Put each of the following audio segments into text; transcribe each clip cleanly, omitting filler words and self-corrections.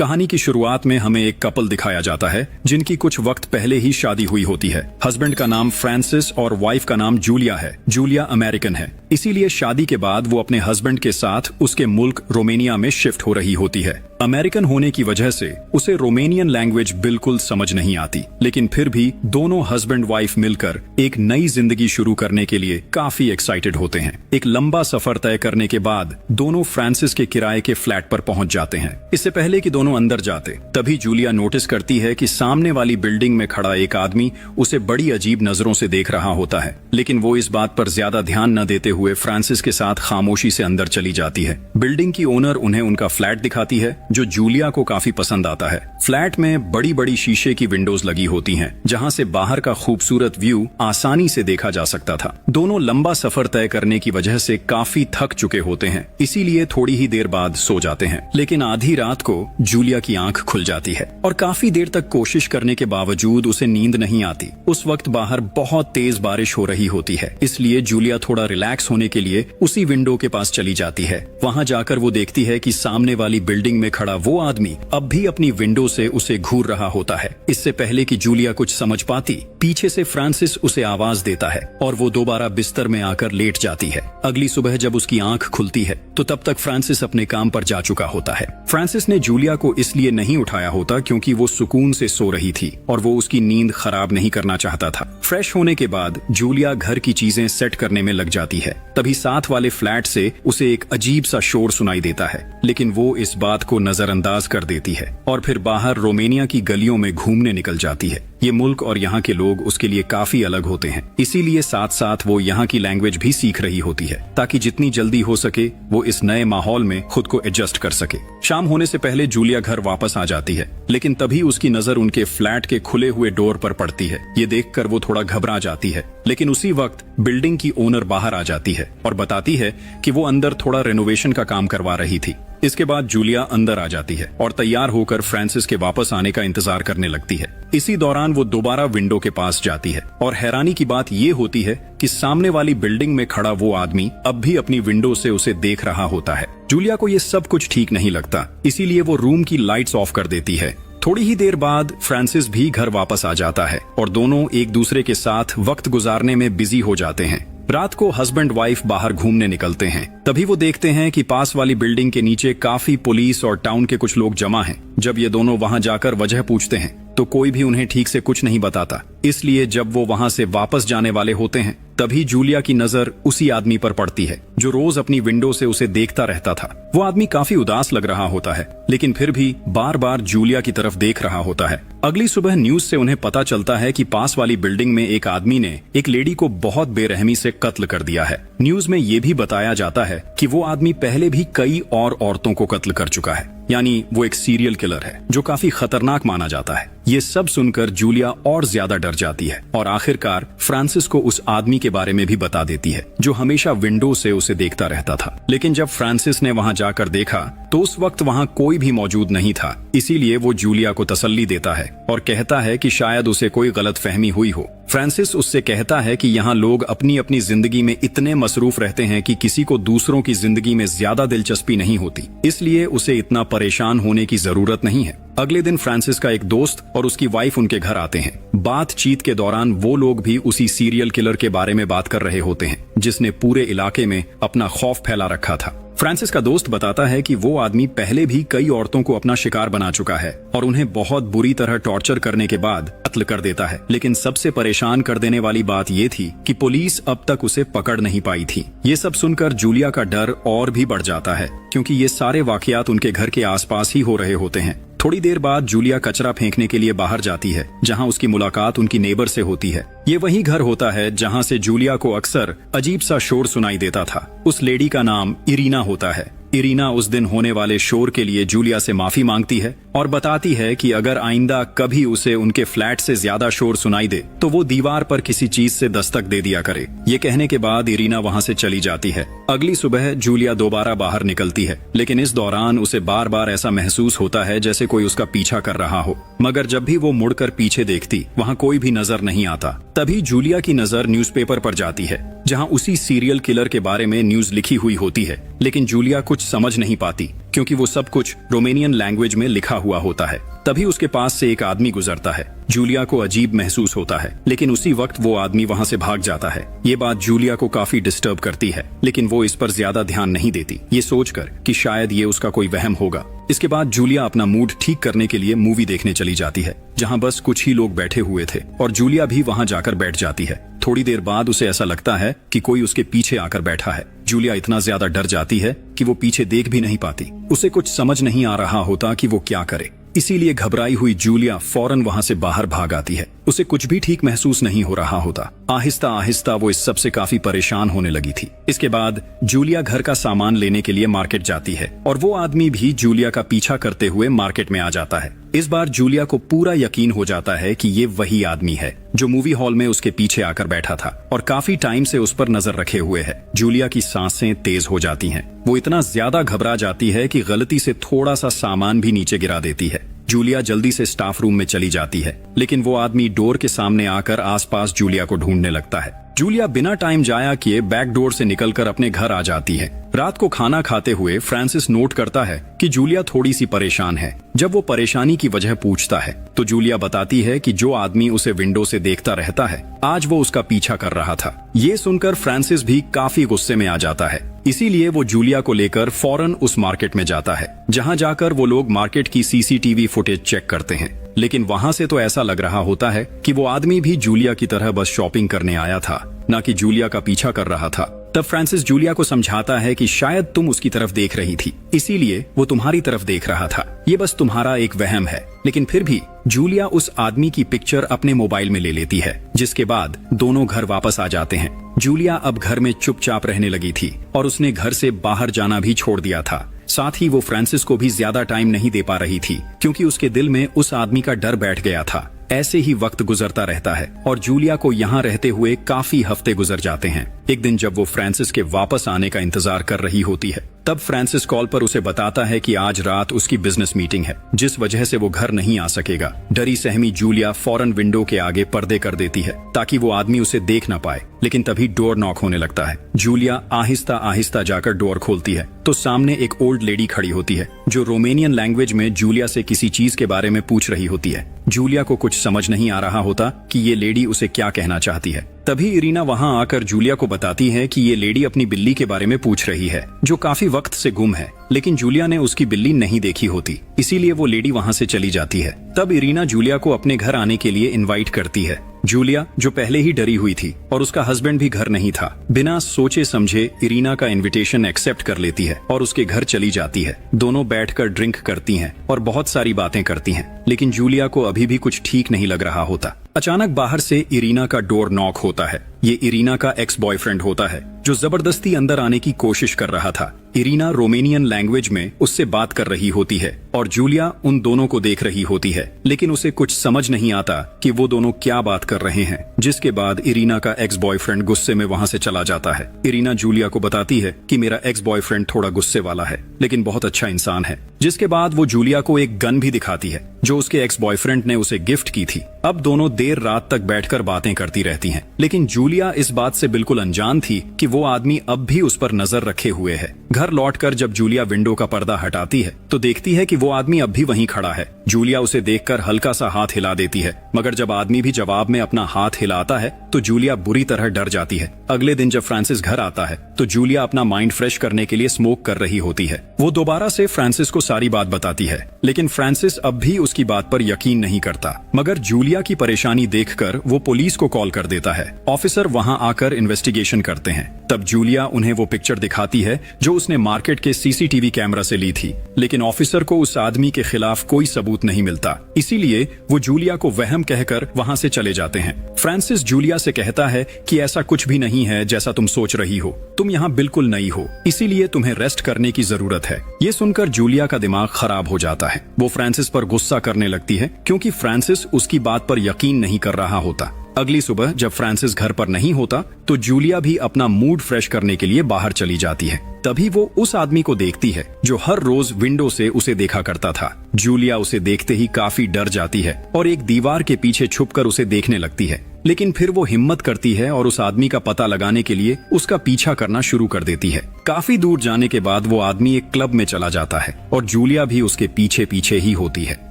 कहानी की शुरुआत में हमें एक कपल दिखाया जाता है जिनकी कुछ वक्त पहले ही शादी हुई होती है। हस्बैंड का नाम फ्रांसिस और वाइफ का नाम जूलिया है। जूलिया अमेरिकन है, इसीलिए शादी के बाद वो अपने हस्बैंड के साथ उसके मुल्क रोमेनिया में शिफ्ट हो रही होती है। अमेरिकन होने की वजह से उसे रोमेनियन लैंग्वेज बिल्कुल समझ नहीं आती, लेकिन फिर भी दोनों हस्बैंड वाइफ मिलकर एक नई जिंदगी शुरू करने के लिए काफी एक्साइटेड होते हैं। एक लंबा सफर तय करने के बाद दोनों फ्रांसिस के किराए के फ्लैट पर पहुंच जाते हैं। इससे पहले कि दोनों अंदर जाते, तभी जूलिया नोटिस करती है कि सामने वाली बिल्डिंग में खड़ा एक आदमी उसे बड़ी अजीब नजरों से देख रहा होता है, लेकिन वो इस बात पर ज्यादा ध्यान न देते हुए फ्रांसिस के साथ खामोशी से अंदर चली जाती है। बिल्डिंग की ओनर उन्हें उनका फ्लैट दिखाती है जो जूलिया को काफी पसंद आता है। फ्लैट में बड़ी बड़ी शीशे की विंडोज लगी होती हैं, जहां से बाहर का खूबसूरत व्यू आसानी से देखा जा सकता था। दोनों लंबा सफर तय करने की वजह से काफी थक चुके होते हैं, इसीलिए थोड़ी ही देर बाद सो जाते हैं। लेकिन आधी रात को जूलिया की आंख खुल जाती है और काफी देर तक कोशिश करने के बावजूद उसे नींद नहीं आती। उस वक्त बाहर बहुत तेज बारिश हो रही होती है, इसलिए जूलिया थोड़ा रिलैक्स होने के लिए उसी विंडो के पास चली जाती है। वहां जाकर वो देखती है कि सामने वाली बिल्डिंग में खड़ा वो आदमी अब भी अपनी विंडो से उसे घूर रहा होता है। इससे पहले कि जूलिया कुछ समझ पाती, पीछे से फ्रांसिस उसे आवाज देता है और वो दोबारा बिस्तर में आकर लेट जाती है। अगली सुबह जब उसकी आंख खुलती है तो तब तक फ्रांसिस अपने काम पर जा चुका होता है। फ्रांसिस ने जूलिया को इसलिए नहीं उठाया होता क्योंकि वो सुकून से सो रही थी और वो उसकी नींद खराब नहीं करना चाहता था। फ्रेश होने के बाद जूलिया घर की चीजें सेट करने में लग जाती है। तभी साथ वाले फ्लैट से उसे एक अजीब सा शोर सुनाई देता है, लेकिन वो इस बात को नजरअंदाज कर देती है और फिर बाहर रोमेनिया की गलियों में घूमने निकल जाती है। ये मुल्क और यहाँ के लोग उसके लिए काफी अलग होते हैं, इसीलिए साथ साथ वो यहाँ की लैंग्वेज भी सीख रही होती है ताकि जितनी जल्दी हो सके वो इस नए माहौल में खुद को एडजस्ट कर सके। शाम होने से पहले जूलिया घर वापस आ जाती है, लेकिन तभी उसकी नजर उनके फ्लैट के खुले हुए डोर पर पड़ती है। ये देखकर वो थोड़ा घबरा जाती है, लेकिन उसी वक्त बिल्डिंग की ओनर बाहर आ जाती है और बताती है कि वो अंदर थोड़ा रेनोवेशन का काम करवा रही थी। इसके बाद जूलिया अंदर आ जाती है और तैयार होकर फ्रांसिस के वापस आने का इंतजार करने लगती है। इसी दौरान वो दोबारा विंडो के पास जाती है और हैरानी की बात ये होती है कि सामने वाली बिल्डिंग में खड़ा वो आदमी अब भी अपनी विंडो से उसे देख रहा होता है। जूलिया को ये सब कुछ ठीक नहीं लगता, इसीलिए वो रूम की लाइट्स ऑफ कर देती है। थोड़ी ही देर बाद फ्रांसिस भी घर वापस आ जाता है और दोनों एक दूसरे के साथ वक्त गुजारने में बिजी हो जाते हैं। रात को हस्बैंड वाइफ बाहर घूमने निकलते हैं, तभी वो देखते हैं कि पास वाली बिल्डिंग के नीचे काफी पुलिस और टाउन के कुछ लोग जमा हैं। जब ये दोनों वहां जाकर वजह पूछते हैं तो कोई भी उन्हें ठीक से कुछ नहीं बताता, इसलिए जब वो वहां से वापस जाने वाले होते हैं तभी जूलिया की नजर उसी आदमी पर पड़ती है जो रोज अपनी विंडो से उसे देखता रहता था। वो आदमी काफी उदास लग रहा होता है, लेकिन फिर भी बार बार जूलिया की तरफ देख रहा होता है। अगली सुबह न्यूज से उन्हें पता चलता है कि पास वाली बिल्डिंग में एक आदमी ने एक लेडी को बहुत बेरहमी से कत्ल कर दिया है। न्यूज में ये भी बताया जाता है कि वो आदमी पहले भी कई और औरतों को कत्ल कर चुका है, यानी वो एक सीरियल किलर है जो काफी खतरनाक माना जाता है। ये सब सुनकर जूलिया और ज्यादा डर जाती है और आखिरकार फ्रांसिस को उस आदमी के बारे में भी बता देती है जो हमेशा विंडो से उसे देखता रहता था। लेकिन जब फ्रांसिस ने वहां जाकर देखा तो उस वक्त वहां कोई भी मौजूद नहीं था, इसीलिए वो जूलिया को तसल्ली देता है और कहता है कि शायद उसे कोई गलतफहमी हुई हो। फ्रांसिस उससे कहता है कि यहाँ लोग अपनी अपनी जिंदगी में इतने मसरूफ रहते हैं कि किसी को दूसरों की जिंदगी में ज्यादा दिलचस्पी नहीं होती, इसलिए उसे इतना परेशान होने की जरूरत नहीं है। अगले दिन फ्रांसिस का एक दोस्त और उसकी वाइफ उनके घर आते हैं। बातचीत के दौरान वो लोग भी उसी सीरियल किलर के बारे में बात कर रहे होते हैं जिसने पूरे इलाके में अपना खौफ फैला रखा था। फ्रांसिस का दोस्त बताता है कि वो आदमी पहले भी कई औरतों को अपना शिकार बना चुका है और उन्हें बहुत बुरी तरह टॉर्चर करने के बाद कत्ल कर देता है। लेकिन सबसे परेशान कर देने वाली बात ये थी कि पुलिस अब तक उसे पकड़ नहीं पाई थी। ये सब सुनकर जूलिया का डर और भी बढ़ जाता है क्योंकि ये सारे वाकयात उनके घर के आसपास ही हो रहे होते हैं। थोड़ी देर बाद जूलिया कचरा फेंकने के लिए बाहर जाती है, जहां उसकी मुलाकात उनकी नेबर से होती है। ये वही घर होता है जहां से जूलिया को अक्सर अजीब सा शोर सुनाई देता था। उस लेडी का नाम इरीना होता है। इरीना उस दिन होने वाले शोर के लिए जूलिया से माफी मांगती है और बताती है कि अगर आइंदा कभी उसे उनके फ्लैट से ज्यादा शोर सुनाई दे तो वो दीवार पर किसी चीज से दस्तक दे दिया करे। ये कहने के बाद इरीना वहां से चली जाती है। अगली सुबह जूलिया दोबारा बाहर निकलती है, लेकिन इस दौरान उसे बार बार ऐसा महसूस होता है जैसे कोई उसका पीछा कर रहा हो, मगर जब भी वो मुड़कर पीछे देखती वहाँ कोई भी नजर नहीं आता। तभी जूलिया की नजर न्यूज़पेपर पर जाती है जहां उसी सीरियल किलर के बारे में न्यूज लिखी हुई होती है, लेकिन जूलिया कुछ समझ नहीं पाती क्योंकि वो सब कुछ रोमेनियन लैंग्वेज में लिखा हुआ होता है। तभी उसके पास से एक आदमी गुजरता है। जूलिया को अजीब महसूस होता है, लेकिन उसी वक्त वो आदमी वहां से भाग जाता है। ये बात जूलिया को काफी डिस्टर्ब करती है, लेकिन वो इस पर ज्यादा ध्यान नहीं देती, ये सोचकर कि शायद ये उसका कोई वहम होगा। इसके बाद जूलिया अपना मूड ठीक करने के लिए मूवी देखने चली जाती है, जहां बस कुछ ही लोग बैठे हुए थे और जूलिया भी वहां जाकर बैठ जाती है। थोड़ी देर बाद उसे ऐसा लगता है कि कोई उसके पीछे आकर बैठा है। जूलिया इतना ज्यादा डर जाती है कि वो पीछे देख भी नहीं पाती। उसे कुछ समझ नहीं आ रहा होता कि वो क्या करे, इसीलिए घबराई हुई जूलिया फौरन वहां से बाहर भाग आती है। उसे कुछ भी ठीक महसूस नहीं हो रहा होता। आहिस्ता आहिस्ता वो इस सब से काफी परेशान होने लगी थी। इसके बाद जूलिया घर का सामान लेने के लिए मार्केट जाती है और वो आदमी भी जूलिया का पीछा करते हुए मार्केट में आ जाता है। इस बार जूलिया को पूरा यकीन हो जाता है कि ये वही आदमी है जो मूवी हॉल में उसके पीछे आकर बैठा था और काफी टाइम से उस पर नजर रखे हुए है। जूलिया की सांसें तेज हो जाती हैं। वो इतना ज्यादा घबरा जाती है कि गलती से थोड़ा सा सामान भी नीचे गिरा देती है। जूलिया जल्दी से स्टाफ रूम में चली जाती है, लेकिन वो आदमी डोर के सामने आकर आसपास जूलिया को ढूंढने लगता है। जूलिया बिना टाइम जाया किए बैक डोर से निकलकर अपने घर आ जाती है। रात को खाना खाते हुए फ्रांसिस नोट करता है कि जूलिया थोड़ी सी परेशान है। जब वो परेशानी की वजह पूछता है तो जूलिया बताती है कि जो आदमी उसे विंडो से देखता रहता है, आज वो उसका पीछा कर रहा था। ये सुनकर फ्रांसिस भी काफी गुस्से में आ जाता है, इसीलिए वो जूलिया को लेकर फौरन उस मार्केट में जाता है, जहां जाकर वो लोग मार्केट की सीसीटीवी फुटेज चेक करते हैं। लेकिन वहां से तो ऐसा लग रहा होता है कि वो आदमी भी जूलिया की तरह बस शॉपिंग करने आया था, न कि जूलिया का पीछा कर रहा था। तब फ्रांसिस जूलिया को समझाता है कि शायद तुम उसकी तरफ देख रही थी, इसीलिए वो तुम्हारी तरफ देख रहा था। ये बस तुम्हारा एक वहम है। लेकिन फिर भी जूलिया उस आदमी की पिक्चर अपने मोबाइल में ले लेती है, जिसके बाद दोनों घर वापस आ जाते हैं। जूलिया अब घर में चुपचाप रहने लगी थी और उसने घर से बाहर जाना भी छोड़ दिया था। साथ ही वो फ्रांसिस को भी ज्यादा टाइम नहीं दे पा रही थी, क्योंकि उसके दिल में उस आदमी का डर बैठ गया था। ऐसे ही वक्त गुजरता रहता है और जूलिया को यहाँ रहते हुए काफी हफ्ते गुजर जाते हैं। एक दिन जब वो फ्रांसिस के वापस आने का इंतजार कर रही होती है, तब फ्रांसिस कॉल पर उसे बताता है कि आज रात उसकी बिजनेस मीटिंग है, जिस वजह से वो घर नहीं आ सकेगा। डरी सहमी जूलिया फौरन विंडो के आगे पर्दे कर देती है ताकि वो आदमी उसे देख ना पाए, लेकिन तभी डोर नॉक होने लगता है। जूलिया आहिस्ता आहिस्ता जाकर डोर खोलती है तो सामने एक ओल्ड लेडी खड़ी होती है, जो रोमेनियन लैंग्वेज में जूलिया से किसी चीज के बारे में पूछ रही होती है। जूलिया को कुछ समझ नहीं आ रहा होता कि ये लेडी उसे क्या कहना चाहती है। तभी इरीना वहां आकर जूलिया को बताती है कि ये लेडी अपनी बिल्ली के बारे में पूछ रही है, जो काफी वक्त से गुम है, लेकिन जूलिया ने उसकी बिल्ली नहीं देखी होती, इसीलिए वो लेडी वहां से चली जाती है। तब इरीना जूलिया को अपने घर आने के लिए इनवाइट करती है। जूलिया, जो पहले ही डरी हुई थी और उसका हस्बैंड भी घर नहीं था, बिना सोचे समझे इरीना का इनविटेशन एक्सेप्ट कर लेती है और उसके घर चली जाती है। दोनों बैठकर ड्रिंक करती हैं और बहुत सारी बातें करती हैं, लेकिन जूलिया को अभी भी कुछ ठीक नहीं लग रहा होता। अचानक बाहर से इरीना का डोर नॉक होता है। ये इरीना का एक्स बॉयफ्रेंड होता है, जो जबरदस्ती अंदर आने की कोशिश कर रहा था। इरीना रोमेनियन लैंग्वेज में उससे बात कर रही होती है और जूलिया उन दोनों को देख रही होती है, लेकिन उसे कुछ समझ नहीं आता कि वो दोनों क्या बात कर रहे हैं। जिसके बाद इरीना का एक्स बॉयफ्रेंड गुस्से में वहां से चला जाता है। इरीना जूलिया को बताती है कि मेरा एक्स बॉयफ्रेंड थोड़ा गुस्से वाला है, लेकिन बहुत अच्छा इंसान है। जिसके बाद वो जूलिया को एक गन भी दिखाती है, जो उसके एक्स बॉयफ्रेंड ने उसे गिफ्ट की थी। अब दोनों देर रात तक बैठकर बातें करती रहती हैं, लेकिन जूलिया इस बात से बिल्कुल अनजान थी कि वो आदमी अब भी उस पर नजर रखे हुए है। घर लौटकर जब जूलिया विंडो का पर्दा हटाती है तो देखती है कि वो आदमी अब भी वहीं खड़ा है। जूलिया उसे देखकर हल्का सा हाथ हिला देती है, मगर जब आदमी भी जवाब में अपना हाथ हिलाता है तो जूलिया बुरी तरह डर जाती है। अगले दिन जब फ्रांसिस घर आता है तो जूलिया अपना माइंड फ्रेश करने के लिए स्मोक कर रही होती है। वो दोबारा से फ्रांसिस को सारी बात बताती है, लेकिन फ्रांसिस अब भी उसकी बात पर यकीन नहीं करता। मगर जूलिया की परेशानी देखकर वो पुलिस को कॉल कर देता है। ऑफिसर वहां आकर इन्वेस्टिगेशन करते हैं। तब जूलिया उन्हें वो पिक्चर दिखाती है जो उसने मार्केट के सीसीटीवी कैमरा से ली थी, लेकिन ऑफिसर को उस आदमी के खिलाफ कोई सबूत नहीं मिलता, इसीलिए वो जूलिया को वहम कहकर वहां से चले जाते हैं। फ्रांसिस जूलिया से कहता है कि ऐसा कुछ भी नहीं है जैसा तुम सोच रही हो, तुम यहाँ बिल्कुल नई हो, इसीलिए तुम्हें रेस्ट करने की जरूरत है। ये सुनकर जूलिया का दिमाग खराब हो जाता है। वो फ्रांसिस पर गुस्सा करने लगती है क्योंकि फ्रांसिस उसकी बात पर यकीन नहीं कर रहा होता। अगली सुबह जब फ्रांसिस घर पर नहीं होता तो जूलिया भी अपना मूड फ्रेश करने के लिए बाहर चली जाती है। तभी वो उस आदमी को देखती है जो हर रोज विंडो से उसे देखा करता था। जूलिया उसे देखते ही काफी डर जाती है और एक दीवार के पीछे छुपकर उसे देखने लगती है, लेकिन फिर वो हिम्मत करती है और उस आदमी का पता लगाने के लिए उसका पीछा करना शुरू कर देती है। काफी दूर जाने के बाद वो आदमी एक क्लब में चला जाता है और जूलिया भी उसके पीछे पीछे ही होती है।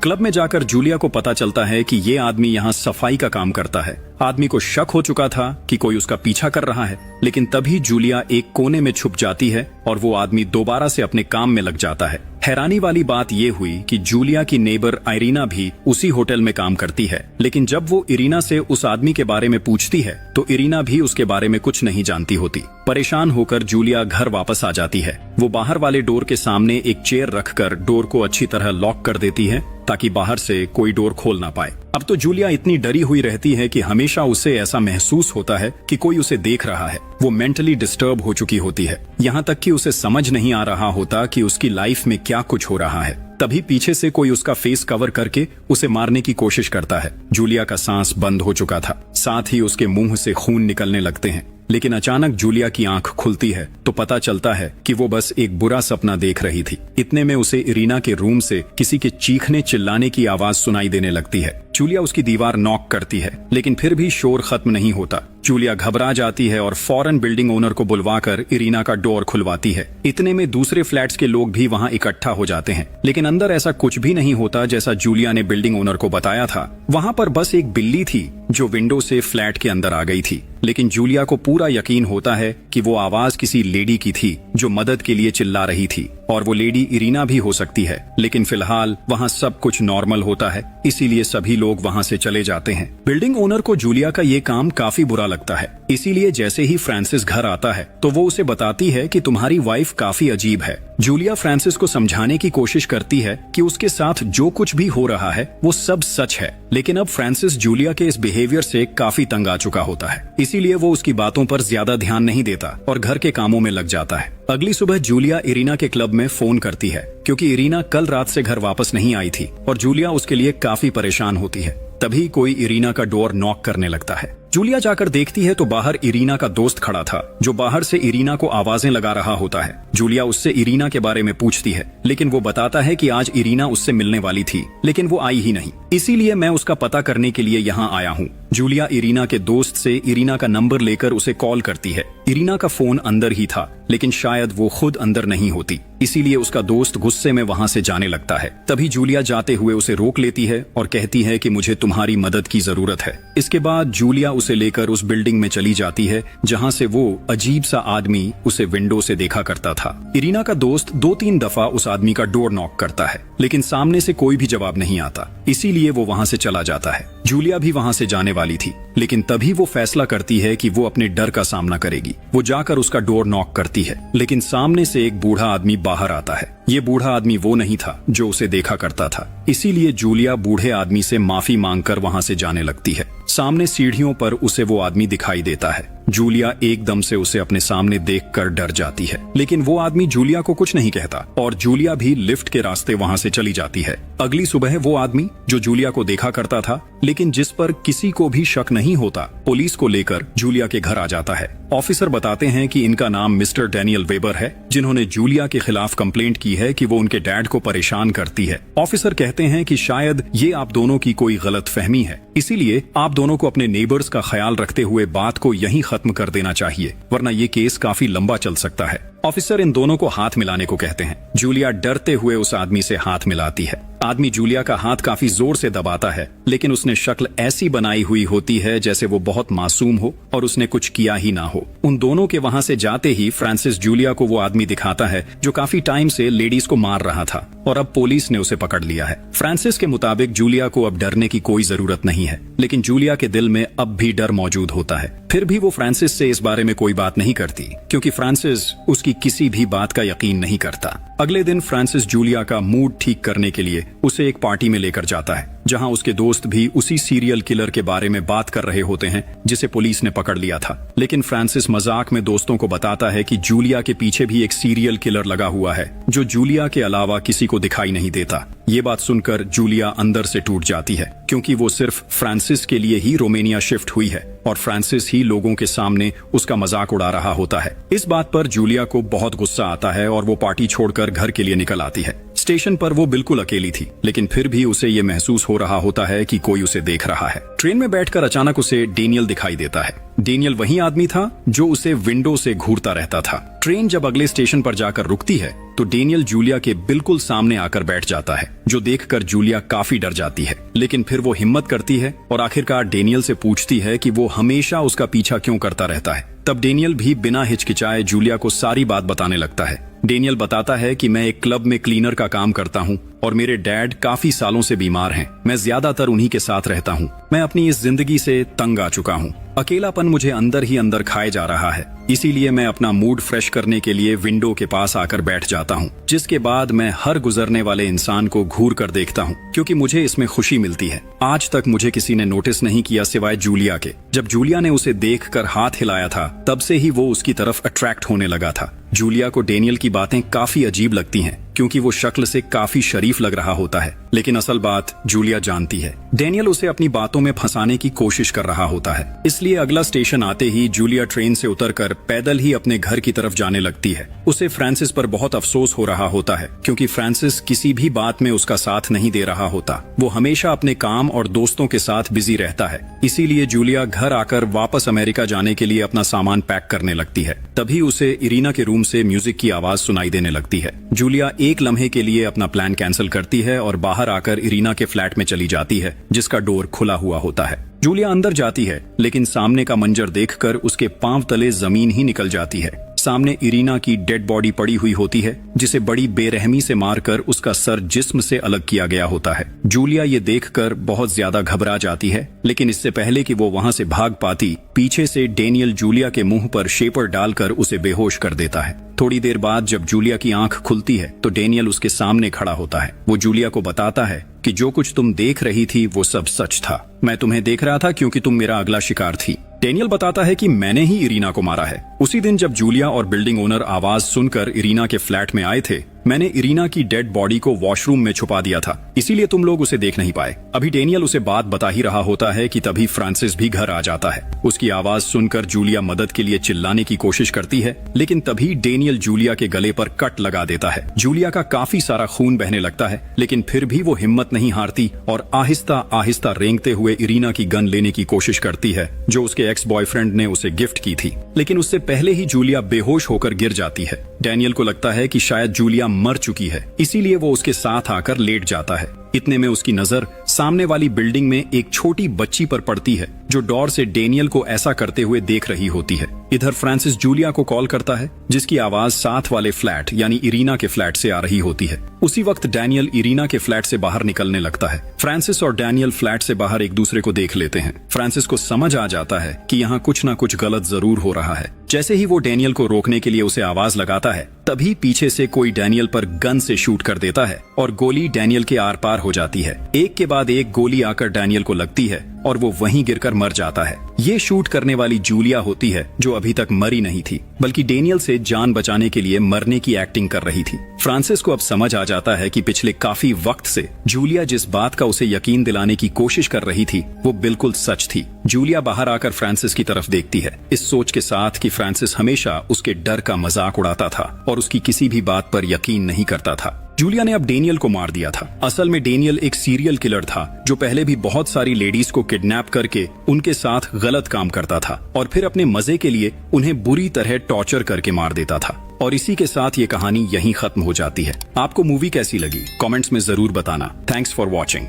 क्लब में जाकर जूलिया को पता चलता है कि ये आदमी यहाँ सफाई का काम करता है। आदमी को शक हो चुका था कि कोई उसका पीछा कर रहा है, लेकिन तभी जूलिया एक कोने में छुप जाती है और वो आदमी दोबारा से अपने काम में लग जाता है। हैरानी वाली बात ये हुई कि जूलिया की नेबर इरीना भी उसी होटल में काम करती है, लेकिन जब वो इरीना से उस आदमी के बारे में पूछती है तो इरीना भी उसके बारे में कुछ नहीं जानती होती। परेशान होकर जूलिया घर वापस आ जाती है। वो बाहर वाले डोर के सामने एक चेयर रखकर डोर को अच्छी तरह लॉक कर देती है ताकि बाहर से कोई डोर खोल ना पाए। अब तो जूलिया इतनी डरी हुई रहती है कि हमेशा उसे ऐसा महसूस होता है कि कोई उसे देख रहा है। वो मेंटली डिस्टर्ब हो चुकी होती है, यहाँ तक कि उसे समझ नहीं आ रहा होता कि उसकी लाइफ में क्या कुछ हो रहा है। तभी पीछे से कोई उसका फेस कवर करके उसे मारने की कोशिश करता है। जूलिया का सांस बंद हो चुका था, साथ ही उसके मुंह से खून निकलने लगते हैं। लेकिन अचानक जूलिया की आंख खुलती है तो पता चलता है कि वो बस एक बुरा सपना देख रही थी। इतने में उसे इरीना के रूम से किसी के चीखने चिल्लाने की आवाज सुनाई देने लगती है। जूलिया उसकी दीवार नॉक करती है, लेकिन फिर भी शोर खत्म नहीं होता। जूलिया घबरा जाती है और फौरन बिल्डिंग ओनर को बुलवाकर इरीना का डोर खुलवाती है। इतने में दूसरे फ्लैट्स के लोग भी वहाँ इकट्ठा हो जाते हैं, लेकिन अंदर ऐसा कुछ भी नहीं होता जैसा जूलिया ने बिल्डिंग ओनर को बताया था। वहाँ पर बस एक बिल्ली थी जो विंडो से फ्लैट के अंदर आ गई थी। लेकिन जूलिया को पूरा यकीन होता है कि वो आवाज किसी लेडी की थी जो मदद के लिए चिल्ला रही थी, और वो लेडी इरीना भी हो सकती है। लेकिन फिलहाल वहाँ सब कुछ नॉर्मल होता है, इसीलिए सभी लोग वहाँ से चले जाते हैं। बिल्डिंग ओनर को जूलिया का ये काम काफी बुरा लगता है, इसीलिए जैसे ही फ्रांसिस घर आता है तो वो उसे बताती है कि तुम्हारी वाइफ काफी अजीब है। जूलिया फ्रांसिस को समझाने की कोशिश करती है कि उसके साथ जो कुछ भी हो रहा है वो सब सच है, लेकिन अब फ्रांसिस जूलिया के इस बिहेवियर से काफी तंग आ चुका होता है, इसीलिए वो उसकी बातों पर ज्यादा ध्यान नहीं देता और घर के कामों में लग जाता है। अगली सुबह जूलिया इरीना के क्लब में फोन करती है क्योंकि इरीना कल रात से घर वापस नहीं आई थी और जूलिया उसके लिए काफी परेशान होती है। तभी कोई इरीना का डोर नॉक करने लगता है। जूलिया जाकर देखती है तो बाहर इरीना का दोस्त खड़ा था जो बाहर से इरीना को आवाजें लगा रहा होता है। जूलिया उससे इरीना के बारे में पूछती है, लेकिन वो बताता है कि आज इरीना उससे मिलने वाली थी लेकिन वो आई ही नहीं, इसीलिए मैं उसका पता करने के लिए यहाँ आया हूँ। जूलिया इरीना के दोस्त से इरीना का नंबर लेकर उसे कॉल करती है। इरीना का फोन अंदर ही था, लेकिन शायद वो खुद अंदर नहीं होती, इसीलिए उसका दोस्त गुस्से में वहाँ से जाने लगता है। तभी जूलिया जाते हुए उसे रोक लेती है और कहती है कि मुझे तुम्हारी मदद की जरूरत है। इसके बाद जूलिया उसे लेकर उस बिल्डिंग में चली जाती है जहाँ से वो अजीब सा आदमी उसे विंडो से देखा करता था। इरीना का दोस्त 2-3 दफा उस आदमी का डोर नॉक करता है, लेकिन सामने से कोई भी जवाब नहीं आता, इसीलिए वो वहाँ से चला जाता है। जूलिया भी वहाँ से जाने वाली थी, लेकिन तभी वो फैसला करती है कि वो अपने डर का सामना करेगी। वो जाकर उसका डोर नॉक करती है, लेकिन सामने से एक बूढ़ा आदमी बाहर आता है। ये बूढ़ा आदमी वो नहीं था जो उसे देखा करता था, इसीलिए जूलिया बूढ़े आदमी से माफी मांगकर वहाँ से जाने लगती है। सामने सीढ़ियों पर उसे वो आदमी दिखाई देता है। जूलिया एकदम से उसे अपने सामने देखकर डर जाती है, लेकिन वो आदमी जूलिया को कुछ नहीं कहता और जूलिया भी लिफ्ट के रास्ते वहाँ से चली जाती है। अगली सुबह वो आदमी जो जूलिया को देखा करता था लेकिन जिस पर किसी को भी शक नहीं होता, पुलिस को लेकर जूलिया के घर आ जाता है। ऑफिसर बताते हैं कि इनका नाम मिस्टर डैनियल वेबर है, जिन्होंने जूलिया के खिलाफ कंप्लेंट की है कि वो उनके डैड को परेशान करती है। ऑफिसर कहते हैं कि शायद ये आप दोनों की कोई गलत फहमी है, इसीलिए आप दोनों को अपने नेबर्स का ख्याल रखते हुए बात को यहीं खत्म कर देना चाहिए, वरना ये केस काफी लंबा चल सकता है। ऑफिसर इन दोनों को हाथ मिलाने को कहते हैं। जूलिया डरते हुए उस आदमी से हाथ मिलाती है। आदमी जूलिया का हाथ काफी जोर से दबाता है, लेकिन उसने शक्ल ऐसी बनाई हुई होती है जैसे वो बहुत मासूम हो और उसने कुछ किया ही ना हो। उन दोनों के वहाँ से जाते ही फ्रांसिस जूलिया को वो आदमी दिखाता है जो काफी टाइम से लेडीज को मार रहा था और अब पुलिस ने उसे पकड़ लिया है। फ्रांसिस के मुताबिक जूलिया को अब डरने की कोई जरूरत नहीं है, लेकिन जूलिया के दिल में अब भी डर मौजूद होता है। फिर भी वो फ्रांसिस से इस बारे में कोई बात नहीं करती क्योंकि फ्रांसिस उसकी किसी भी बात का यकीन नहीं करता। अगले दिन फ्रांसिस जूलिया का मूड ठीक करने के लिए उसे एक पार्टी में लेकर जाता है। जहां उसके दोस्त भी उसी सीरियल किलर के बारे में बात कर रहे होते हैं जिसे पुलिस ने पकड़ लिया था। लेकिन फ्रांसिस मजाक में दोस्तों को बताता है कि जूलिया के पीछे भी एक सीरियल किलर लगा हुआ है जो जूलिया के अलावा किसी को दिखाई नहीं देता। ये बात सुनकर जूलिया अंदर से टूट जाती है, क्योंकि वो सिर्फ फ्रांसिस के लिए ही रोमानिया शिफ्ट हुई है और फ्रांसिस ही लोगों के सामने उसका मजाक उड़ा रहा होता है। इस बात पर जूलिया को बहुत गुस्सा आता है और वो पार्टी छोड़कर घर के लिए निकल आती है। स्टेशन पर वो बिल्कुल अकेली थी, लेकिन फिर भी उसे ये महसूस हो रहा होता है कि कोई उसे देख रहा है। ट्रेन में बैठकर अचानक उसे डेनियल दिखाई देता है। डेनियल वही आदमी था जो उसे विंडो से घूरता रहता था। ट्रेन जब अगले स्टेशन पर जाकर रुकती है तो डेनियल जूलिया के बिल्कुल सामने आकर बैठ जाता है, जो देखकर जूलिया काफी डर जाती है। लेकिन फिर वो हिम्मत करती है और आखिरकार डेनियल से पूछती है कि वो हमेशा उसका पीछा क्यों करता रहता है। तब डेनियल भी बिना हिचकिचाए जूलिया को सारी बात बताने लगता है। डेनियल बताता है कि मैं एक क्लब में क्लीनर का काम करता हूँ और मेरे डैड काफी सालों से बीमार हैं। मैं ज्यादातर उन्हीं के साथ रहता हूँ। मैं अपनी इस जिंदगी से तंग आ चुका हूँ। अकेलापन मुझे अंदर ही अंदर खाए जा रहा है। इसीलिए मैं अपना मूड फ्रेश करने के लिए विंडो के पास आकर बैठ जाता हूँ, जिसके बाद मैं हर गुजरने वाले इंसान को घूर कर देखता हूँ, क्योंकि मुझे इसमें खुशी मिलती है। आज तक मुझे किसी ने नोटिस नहीं किया सिवाय जूलिया के। जब जूलिया ने उसे देखकर हाथ हिलाया था, तब से ही वो उसकी तरफ अट्रैक्ट होने लगा था। जूलिया को डेनियल की बातें काफी अजीब लगती हैं, क्योंकि वो शक्ल से काफी शरीफ लग रहा होता है। लेकिन असल बात जूलिया जानती है, डेनियल उसे अपनी बातों में फंसाने की कोशिश कर रहा होता है। इसलिए अगला स्टेशन आते ही जूलिया ट्रेन से उतरकर पैदल ही अपने घर की तरफ जाने लगती है। उसे फ्रांसिस पर बहुत अफसोस हो रहा होता है, क्योंकि फ्रांसिस किसी भी बात में उसका साथ नहीं दे रहा होता। वो हमेशा अपने काम और दोस्तों के साथ बिजी रहता है। इसीलिए जूलिया घर आकर वापस अमेरिका जाने के लिए अपना सामान पैक करने लगती है। तभी उसे इरीना के रूम से म्यूजिक की आवाज सुनाई देने लगती है। जूलिया एक लम्हे के लिए अपना प्लान कैंसिल करती है और बाहर आकर इरीना के फ्लैट में चली जाती है, जिसका डोर खुला हुआ होता है। जूलिया अंदर जाती है, लेकिन सामने का मंजर देखकर उसके पांव तले जमीन ही निकल जाती है। सामने इरीना की डेड बॉडी पड़ी हुई होती है, जिसे बड़ी बेरहमी से मारकर उसका सर जिस्म से अलग किया गया होता है। जूलिया ये देखकर बहुत ज्यादा घबरा जाती है, लेकिन इससे पहले कि वो वहां से भाग पाती, पीछे से डेनियल जूलिया के मुंह पर शेपर डालकर उसे बेहोश कर देता है। थोड़ी देर बाद जब जूलिया की आंख खुलती है तो डेनियल उसके सामने खड़ा होता है। वो जूलिया को बताता है कि जो कुछ तुम देख रही थी वो सब सच था। मैं तुम्हें देख रहा था क्योंकि तुम मेरा अगला शिकार थी। डेनियल बताता है कि मैंने ही इरीना को मारा है। उसी दिन जब जूलिया और बिल्डिंग ओनर आवाज सुनकर इरीना के फ्लैट में आए थे, मैंने इरीना की डेड बॉडी को वॉशरूम में छुपा दिया था, इसीलिए तुम लोग उसे देख नहीं पाए। अभी डेनियल उसे बात बता ही रहा होता है कि तभी फ्रांसिस भी घर आ जाता है। उसकी आवाज सुनकर जूलिया मदद के लिए चिल्लाने की कोशिश करती है, लेकिन तभी डेनियल जूलिया के गले पर कट लगा देता है। जूलिया का काफी सारा खून बहने लगता है, लेकिन फिर भी वो हिम्मत नहीं हारती और आहिस्ता आहिस्ता रेंगते हुए इरीना की गन लेने की कोशिश करती है, जो उसके एक्स बॉयफ्रेंड ने उसे गिफ्ट की थी। लेकिन उससे पहले ही जूलिया बेहोश होकर गिर जाती है। डेनियल को लगता है कि शायद जूलिया मर चुकी है, इसीलिए वो उसके साथ आकर लेट जाता है। इतने में उसकी नजर सामने वाली बिल्डिंग में एक छोटी बच्ची पर पड़ती है, जो डोर से डेनियल को ऐसा करते हुए देख रही होती है। इधर फ्रांसिस जूलिया को कॉल करता है, जिसकी आवाज साथ वाले फ्लैट यानी इरीना के फ्लैट से आ रही होती है। उसी वक्त डेनियल इरीना के फ्लैट से बाहर निकलने लगता है। फ्रांसिस और डेनियल फ्लैट से बाहर एक दूसरे को देख लेते हैं। फ्रांसिस को समझ आ जाता है कि यहाँ कुछ न कुछ गलत जरूर हो रहा है। जैसे ही वो डेनियल को रोकने के लिए उसे आवाज लगाता है, तभी पीछे से कोई डेनियल पर गन से शूट कर देता है और गोली डेनियल के आर पार हो जाती है। एक के बाद एक गोली आकर डेनियल को लगती है और वो वहीं गिरकर मर जाता है। ये शूट करने वाली जूलिया होती है, जो अभी तक मरी नहीं थी, बल्कि डेनियल से जान बचाने के लिए मरने की एक्टिंग कर रही थी। फ्रांसिस को अब समझ आ जाता है कि पिछले काफी वक्त से जूलिया जिस बात का उसे यकीन दिलाने की कोशिश कर रही थी, वो बिल्कुल सच थी। जूलिया बाहर आकर फ्रांसिस की तरफ देखती है, इस सोच के साथ कि फ्रांसिस हमेशा उसके डर का मजाक उड़ाता था और उसकी किसी भी बात पर यकीन नहीं करता था। जूलिया ने अब डेनियल को मार दिया था। असल में डेनियल एक सीरियल किलर था, जो पहले भी बहुत सारी लेडीज को किडनैप करके उनके साथ गलत काम करता था और फिर अपने मजे के लिए उन्हें बुरी तरह टॉर्चर करके मार देता था। और इसी के साथ ये कहानी यहीं खत्म हो जाती है। आपको मूवी कैसी लगी कमेंट्स में जरूर बताना। Thanks for watching.